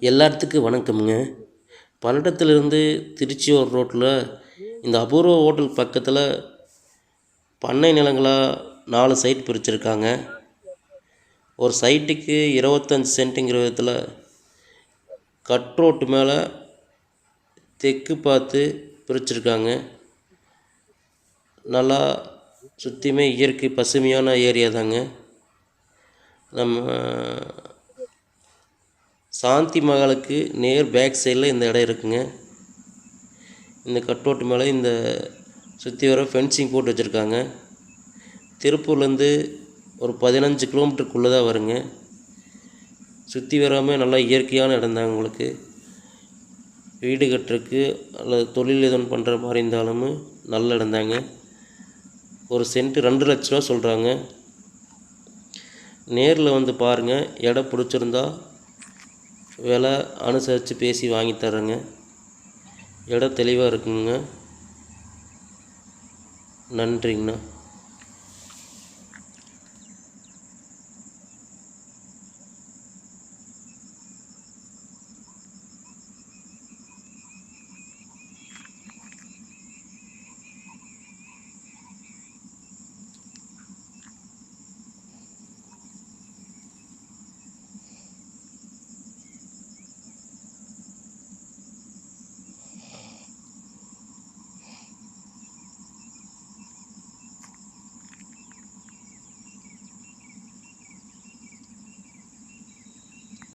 எல்லாத்துக்கும் வணக்கமுங்க. பல்லடத்துலேருந்து திருச்சியூர் ரோட்டில் இந்த அபூர்வ ஹோட்டல் பக்கத்தில் பண்ணை நிலங்களாக 4 சைட் பிரிச்சுருக்காங்க. ஒரு சைட்டுக்கு 25 சென்ட்டுங்கிற விதத்தில் கட் ரோட்டு மேலே தெற்கு பார்த்து பிரிச்சுருக்காங்க. நல்லா சுற்றியுமே இயற்கை பசுமையான ஏரியா தாங்க. நம்ம சாந்தி மகாலுக்கு நேர் பேக் சைடில் இந்த இடம் இருக்குங்க. இந்த கட்டோட்டு மேலே இந்த சுற்றி வர ஃபென்சிங் போட்டு வச்சுருக்காங்க. திருப்பூர்லேருந்து ஒரு 15 கிலோமீட்டருக்குள்ளே தான் வருங்க. சுற்றி வராமல் நல்லா இயற்கையான இடம் தாங்க. உங்களுக்கு வீடு கட்டுறதுக்கு அல்லது தொழில் எதுவும் பண்ணுற மாதிரி இருந்தாலும் நல்ல இடம் தாங்க. ஒரு சென்ட்டு 2 லட்ச ரூபா சொல்கிறாங்க. நேரில் வந்து பாருங்கள். இடம் பிடிச்சிருந்தா விலை அனுசரித்து பேசி வாங்கி தர்றேங்க. இடம் தெளிவாக இருக்குங்க. நன்றிங்கண்ணா.